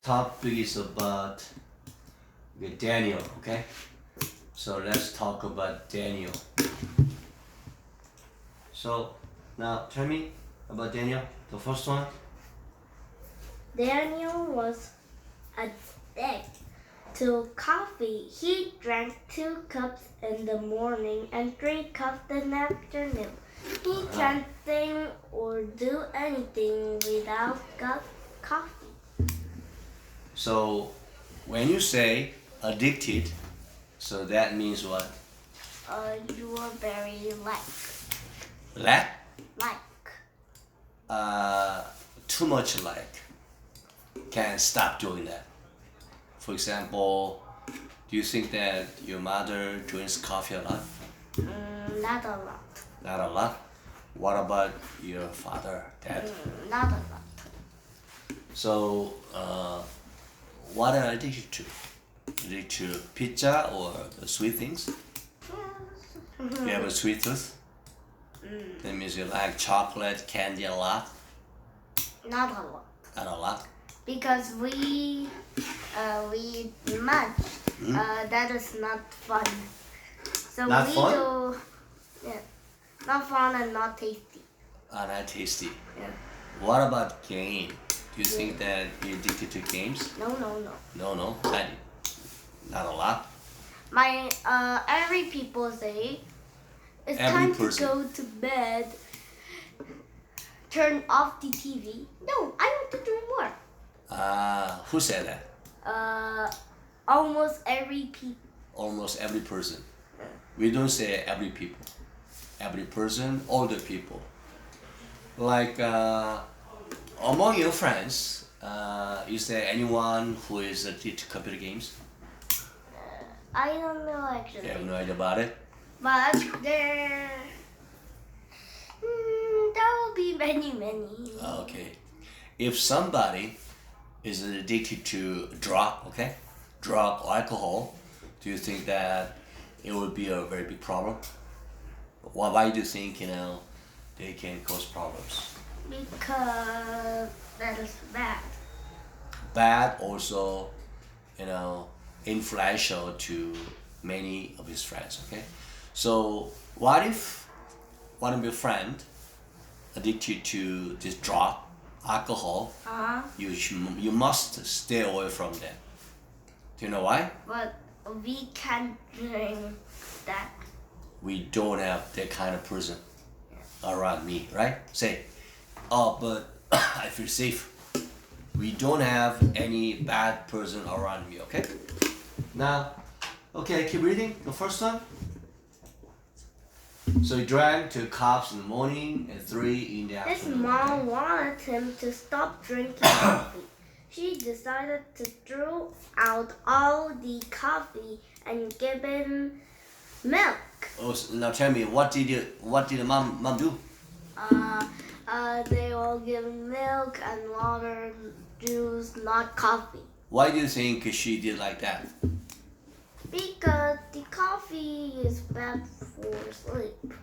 Topic is about Daniel, okay? So let's talk about Daniel. So now tell me about Daniel, the first one. Daniel was addicted to coffee. He drank 2 cups in the morning and 3 cups in the afternoon. He can't think or do anything without coffee. So when you say addicted, so that means what? You are very Like? like. Too much like. Can't stop doing that. For example, do you think that your mother drinks coffee a lot? Not a lot. Not a lot. What about your father, dad? Not a lot. So, what are you addicted to? Addicted to pizza or the sweet things? You have a sweet tooth? That means you like chocolate, candy a lot? Not a lot. Not a lot? Because we eat much. That is not fun. So Not we fun? do, yeah, not fun and not tasty. Not tasty. Yeah. What about game? Do you think that you're addicted to games? No. No, not a lot. My every people say it's Every time person. to go to bed. Turn off the TV. No, I want to do more. Who said that? Almost every people. Almost every person. We don't say every people. Every person, all the people. Like among your friends, is there anyone who is addicted to computer games? I don't know actually. You have no idea about it? But there will be many. Okay. If somebody is addicted to drug, okay? Drug or alcohol, do you think that it would be a very big problem? Why do you think, they can cause problems? Because that is bad. Bad also, influential to many of his friends, okay? So what if one of your friend addicted to this drug, alcohol, you must stay away from them. Do you know why? But we can't drink that. We don't have that kind of person around me, right? Say, oh, but I feel safe. We don't have any bad person around me, okay? Now, okay, keep reading. The first one. So he drank 2 cups in the morning and 3 in the His afternoon. mom wanted him to stop drinking coffee. She decided to throw out all the coffee and give him milk. Oh, now tell me, what did the mom do? They will give milk and water, juice, not coffee. Why do you think she did like that? Because the coffee is bad for sleep.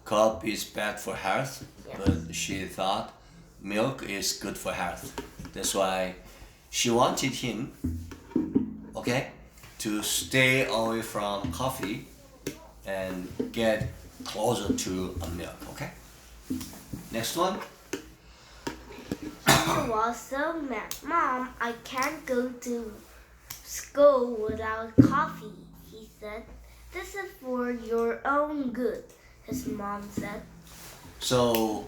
Coffee is bad for health, Yes. but she thought milk is good for health. That's why she wanted him, okay, to stay away from coffee and get closer to a milk, okay? Next one. He was so mad. Mom, I can't go to school without coffee, he said. This is for your own good, his mom said. So,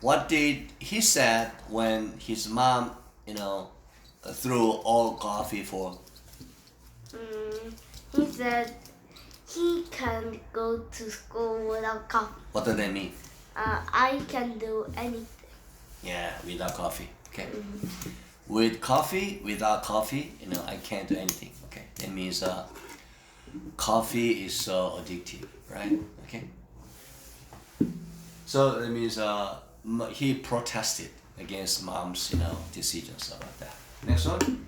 what did he said when his mom, threw all coffee for? He said he can't go to school without coffee. What does that mean? I can do anything. Yeah, without coffee. Okay. With coffee, without coffee, I can't do anything. Okay. That means coffee is so addictive, right? Okay. So that means he protested against mom's, decisions about that. Next one.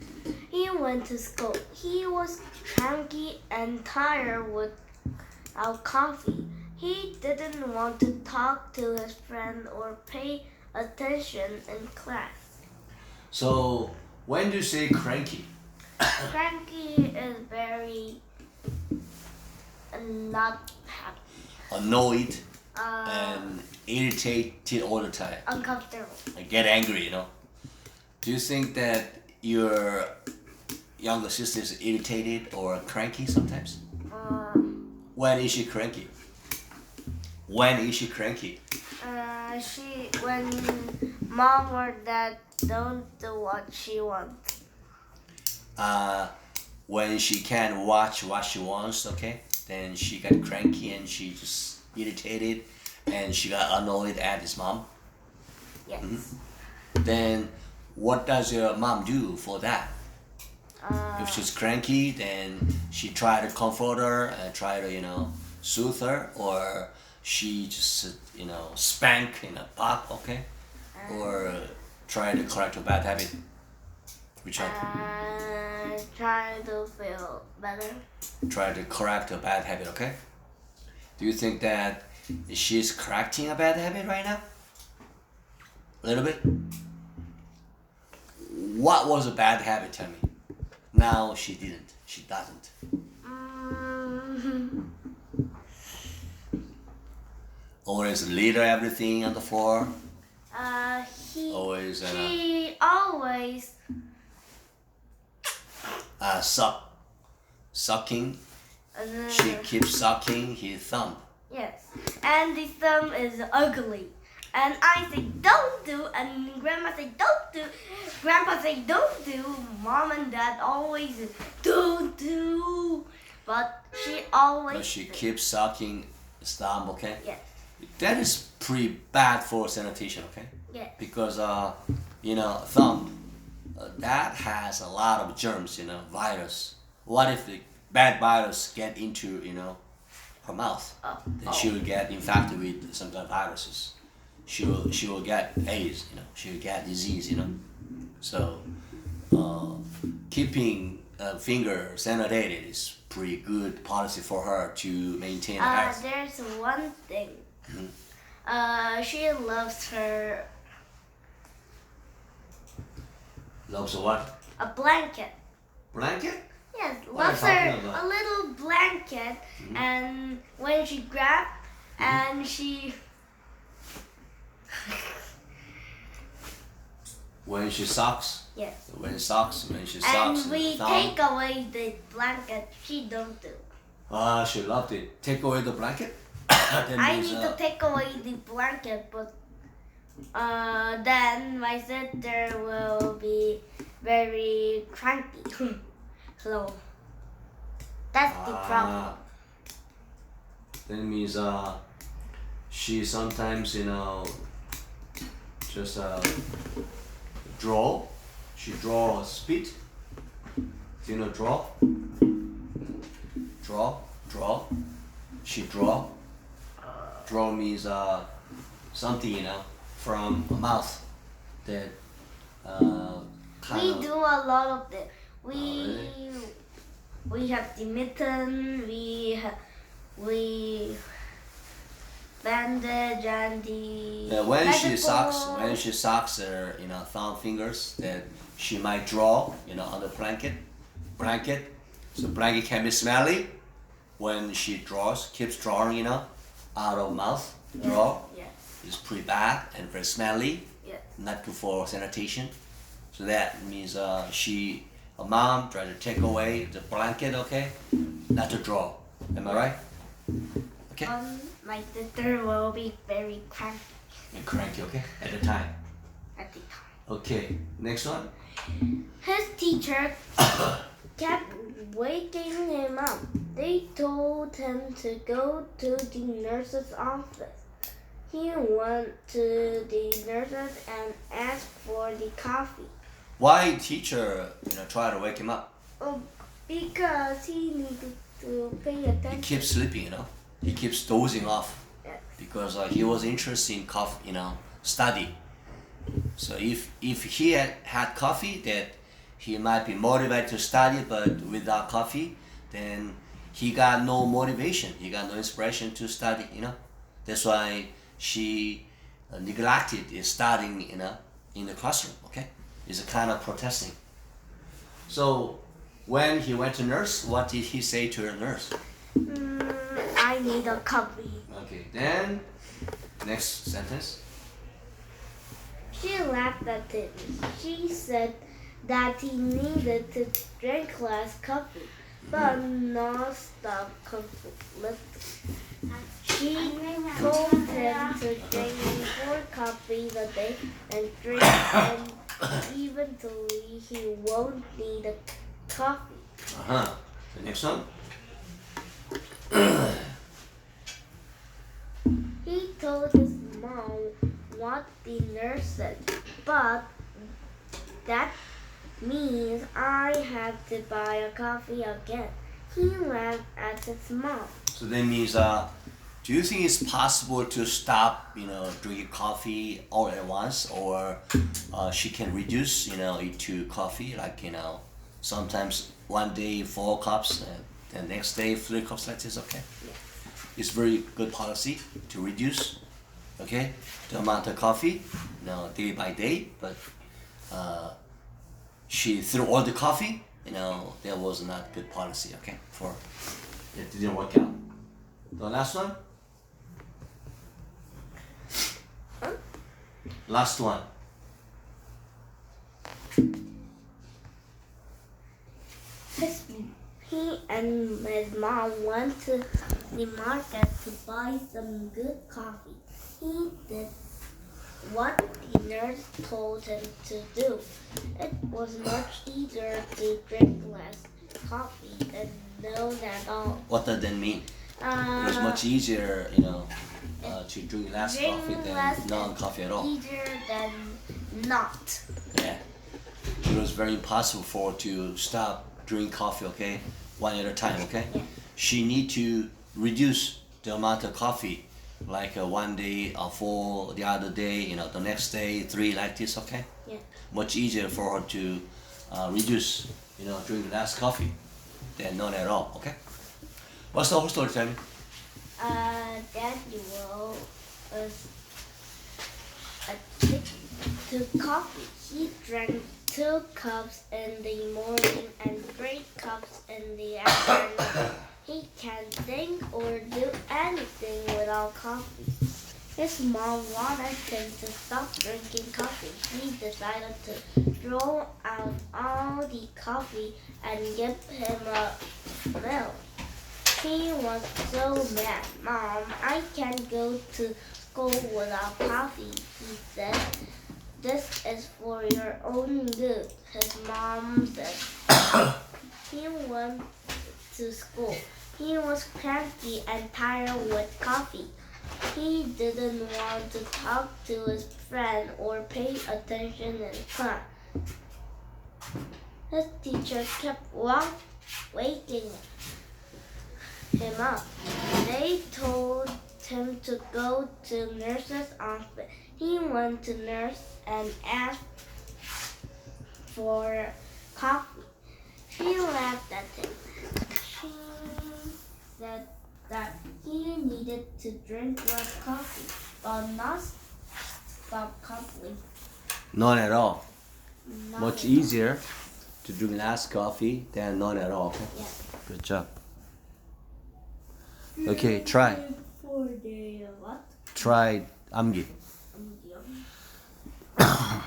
He went to school. He was cranky and tired without coffee. He didn't want to talk to his friend or pay attention in class. So When do you say cranky? Cranky is very not happy. Annoyed and irritated all the time. Uncomfortable. I get angry, Do you think that your younger sister is irritated or cranky sometimes? When is she cranky? When is she cranky? When mom or dad don't do what she wants. When she can't watch what she wants, okay? Then she got cranky and she just irritated and she got annoyed at his mom. Yes. Then what does your mom do for that? If she's cranky, then she try to comfort her and try to, soothe her, or she just, spank, pop, okay? Or try to correct a bad habit. Which one? Try to feel better. Try to correct a bad habit, okay? Do you think that she's correcting a bad habit right now? A little bit? What was a bad habit, tell me? Now she didn't. She doesn't. Always litter everything on the floor. Always. She always. Sucking. She keeps sucking his thumb. Yes, and the thumb is ugly. And I say don't do, and Grandma say don't do. Grandpa say don't do. Mom and Dad always don't do. But she always. But she keeps sucking his thumb, okay? Yes. That is pretty bad for sanitation, okay? Yes. Because thumb, that has a lot of germs, virus. What if the bad virus get into, her mouth? Then she will get infected with some kind of viruses. She will get AIDS, she will get disease, So keeping a finger sanitated is pretty good policy for her to maintain health. There's one thing. She loves her. Loves what? A blanket. Blanket? Yes, What are loves you talking her about? a little blanket, and when she grabs and she. When she sucks? Yes. When she sucks. And we take away the blanket. She don't do. She loved it. Take away the blanket? I need to take away the blanket, but then my sister will be very cranky. So that's the problem. That means she sometimes just draw. She draw spit. Do you know draw? Draw. She draw. Draw means something from a mouth that We do a lot of it. really? We have the mitten. We bandage and the. When she medical- sucks her thumb fingers, then she might draw on the blanket. So blanket can be smelly. When she keeps drawing out of mouth, draw. Yes. It's pretty bad and very smelly. Yes. Not good for sanitation. So that means a mom try to take away the blanket, okay? Not to draw. Am I right? Okay. My sister will be very cranky And cranky, okay? At the time. at the time. Okay. Next one. His teacher kept waking him up. They told him to go to the nurse's office. He went to the nurses and asked for the coffee. Why teacher try to wake him up? Because he needed to pay He attention. keeps sleeping, He keeps dozing off Yes. because he was interested in coffee, study. So if he had coffee, that he might be motivated to study, but without coffee, then he got no motivation. He got no inspiration to study. That's why she neglected studying in the classroom. Okay, it's a kind of protesting. So when he went to nurse, what did he say to the nurse? I need a coffee. Okay, then next sentence. She laughed at him. She said that he needed to drink less coffee, but not stop conflicting. She told him to drink 4 coffees a day and drink them eventually. He won't need a coffee. The next one. He told his mom what the nurse said, but that means I have to buy a coffee again. He laughed at his mom. So that means, do you think it's possible to stop, drinking coffee all at once, or she can reduce, it to coffee, like, sometimes one day 4 cups, and the next day 3 cups, like this, okay? Yes. It's very good policy to reduce, okay, the amount of coffee, day by day, but she threw all the coffee, that was not good policy, okay, it didn't work out. The last one? Last one. He and his mom went to the market to buy some good coffee. He did what the nurse told him to do. It was much easier to drink less coffee than none at all. What does that mean? It was much easier, to drink less coffee than non-coffee at all. Easier than not. Yeah. It was very impossible for her to stop drinking coffee, okay? One at a time, okay? Yeah. She need to reduce the amount of coffee, like one day 4, the other day, the next day 3, like this, okay? Yeah. Much easier for her to reduce, drink less coffee than none at all, okay? What's the whole story, tell me? Daniel was addicted to coffee. He drank 2 cups in the morning and 3 cups in the afternoon. He can't think or do anything without coffee. His mom wanted him to stop drinking coffee. He decided to throw out all the coffee and give him a milk. He was so mad. Mom, I can't go to school without coffee, he said. This is for your own good, his mom said. He went to school. He was cranky and tired with coffee. He didn't want to talk to his friend or pay attention in class. His teacher kept waking him up. They told him to go to nurse's office. He went to nurse and asked for coffee. She laughed at him. She said that he needed to drink less coffee, but not stop coughing. None at all. Not Much at all. easier to drink less coffee than none at all, okay? Yeah. Good job. Okay, try. For the what? Try 암기. Yeah.